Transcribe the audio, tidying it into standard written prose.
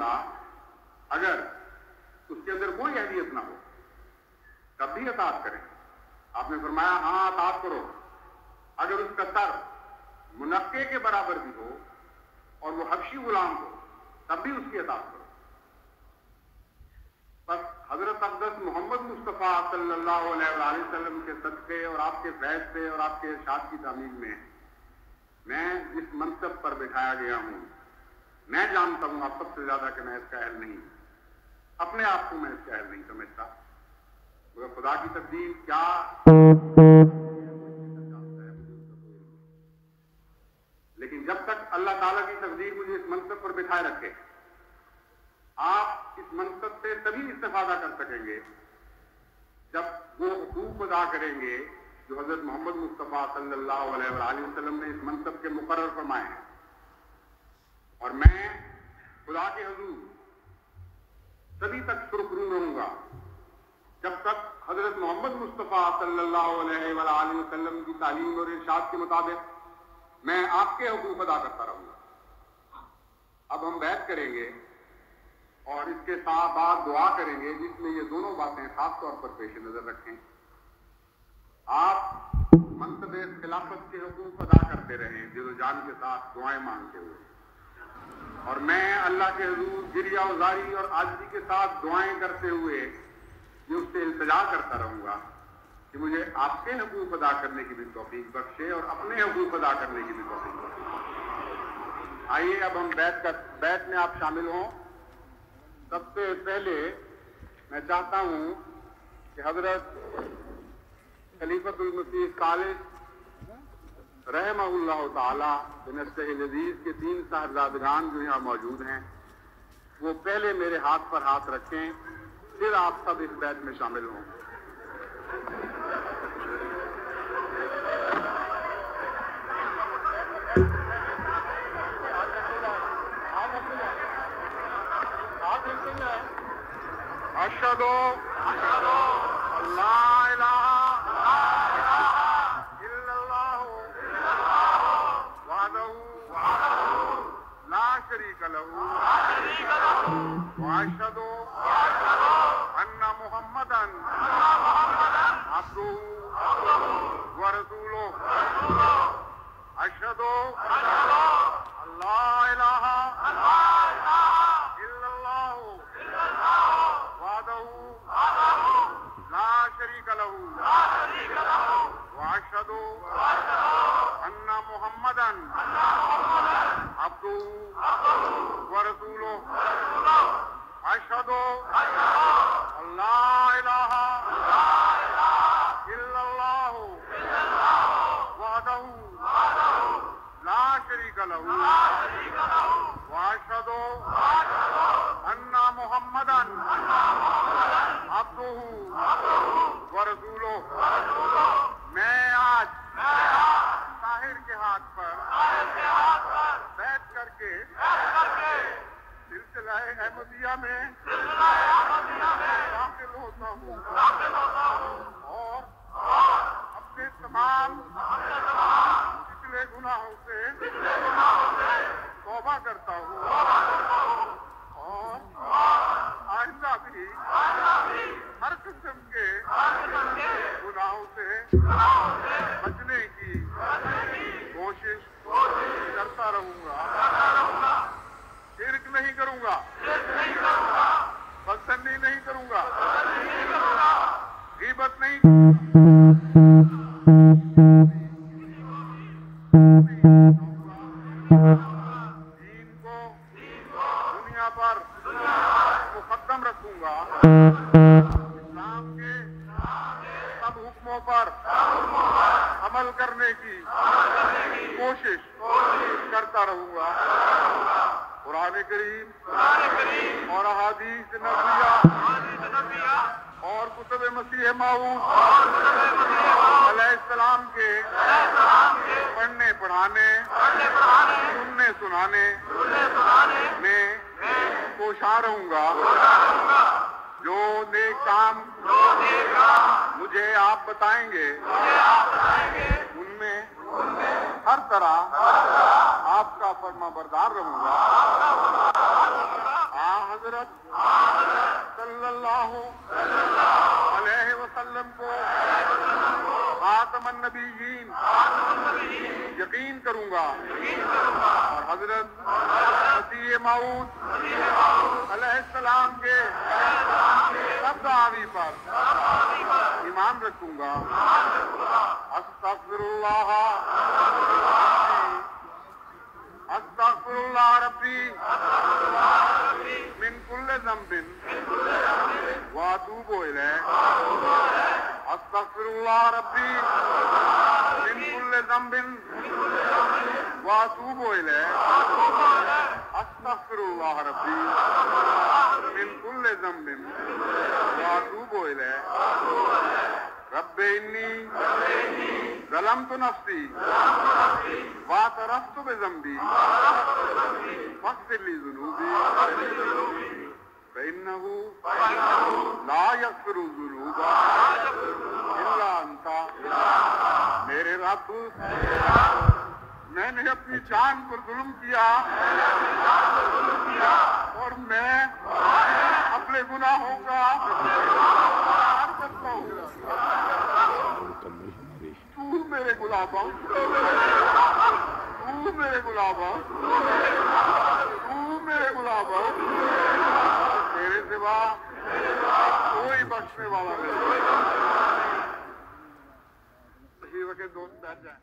होगा अगर उसके अंदर कोई अहलियत ना हो, तब भी अताअत करें। आपने फरमाया हाँ अताअत करो, अगर उसका सर मुनक्के के बराबर भी हो और वो हबशी गुलाम हो, तब भी उसकी अताअत करो। बस हजरत अक़दस मोहम्मद मुस्तफ़ा सल्लल्लाहु अलैहि वसल्लम के सदक़े और आपके फैज़ से और आपके इरशाद की तामील में मैं जिस मनसब पर बिठाया गया हूं, मैं जानता हूं आप सबसे ज्यादा कि मैं इसका अहल नहीं, अपने आप को मैं इसका अहल नहीं समझता, मगर खुदा की तकदीर क्या लेकिन जब तक अल्लाह ताला की तकदीर मुझे इस मनसब पर बिठाए रखे, आप इस मनसब से तभी इस्तेफादा कर सकेंगे जब वो हुकूक अदा करेंगे जो हजरत मोहम्मद मुस्तफ़ा सल्लल्लाहु अलैहि वसल्लम ने इस मनसब के मुकर्रर फरमाए हैं। और मैं खुदा के हुजूर तभी तक सुरखरू रहूंगा जब तक हजरत मोहम्मद मुस्तफ़ा सल्लल्लाहु अलैहि वसल्लम की तालीम और इरशाद के मुताबिक मैं आपके हुकूक अदा करता रहूंगा। अब हम बैत करेंगे और इसके साथ बाद दुआ करेंगे जिसमें ये दोनों बातें खास तौर पर पेश नजर रखें। आप मनसब खिलाफत के हुकूक अदा करते रहें दिल जान के साथ दुआएं मांगते हुए, और मैं अल्लाह के हुजूर गिरिया उजारी और आजिज़ी के साथ दुआएं करते हुए ये उससे इल्तिजा करता रहूंगा कि मुझे आपके हुकूक अदा करने की भी तौफीक बख्शे और अपने हुकूक अदा करने की भी तौफीक बख्शे। आइए अब हम बैत में आप शामिल हों। सबसे पहले मैं चाहता हूं कि हजरत खलीफतुल मसीह सालिस रहमहुल्लाह ताला बिनस्तिह अज़ीज़ के 3 साहबजादगान जो यहाँ मौजूद हैं वो पहले मेरे हाथ पर हाथ रखें, फिर आप सब इस बैत में शामिल हों। अशहदु अल्ला इलाहा इल्लल्लाहु वहदहु ला शरीका लहू व अशहदु अन्ना मुहम्मदन अब्दुहु व रसूलुहु। अशहदु अल्ला इलाहा इल्लल्लाहु वहदहु ला शरीका लहू व अशहदु अन्ना मुहम्मदन अब्दुहु व रसूलुहु। अशहदु अल्ला इलाहा इल्लल्लाहु वहदहु ला शरीका लहू व अशहदु अन्ना मुहम्मदन अब्दुहु व रसूलुहु। मैं आज ताहिर के हाथ पर बैठ करके सिलसिला-ए अहमदिया में दाखिल होता हूँ और अपने तमाम पिछले गुनाहों से तौबा करता हूँ और आइंदा भी हर किस्म के गुनाहों से बचने की कोशिश करता रहूंगा। शिर्क नहीं करूंगा, बदतमीजी नहीं करूंगा, गीबत नहीं दीन को दुनिया पर मुकद्दम रखूंगा। इस्लाम के सब हुक्मों पर अमल करने की कोशिश करता रहूंगा। कुरान करीम और अहादीस नबविया और कुतुब मसीह मऊद अलैहिस्सलाम के पढ़ने पढ़ाने सुनने सुनाने में कोशा रहूंगा। जो नेक काम मुझे आप बताएंगे उनमें हर तरह आपका फर्मा बरदार रहूंगा। खातमन नबीयीन यकीन करूंगा और हजरत मसीह मऊद अलैहिस्सलाम के सब दावी पर ईमान रखूंगा। अस्तगफिरुल्लाह रब्बी मिन कुल्लि ज़ंबिन व अतूबु इलैह। अस्तगफिरुल्लाह रब्बी मिन कुल्लि ज़ंबिन व अतूबु इलैह। अस्तगफिरुल्लाह रब्बी मिन कुल्लि ज़ंबिन व अतूबु इलैह। रब्बे इन्नी ज़लमतु नफ्सी वातरफ्तु बिज़ंबी फग़फ़िर ली ज़ुनूबी फ़इन्नहु ला यग़फ़िरु ज़ुनूबा इल्ला अंता। मेरे रब, मैंने अपनी जान पर जुल्म किया और मैं अपने गुनाहों का इक़रार करता हूँ। तू मेरे गुलाबा, तू मेरे गुलाबा, तू मेरे गुलाबा, तेरे सिवा कोई बख्शने वाला नहीं। वके दोस्त बैठ जाए।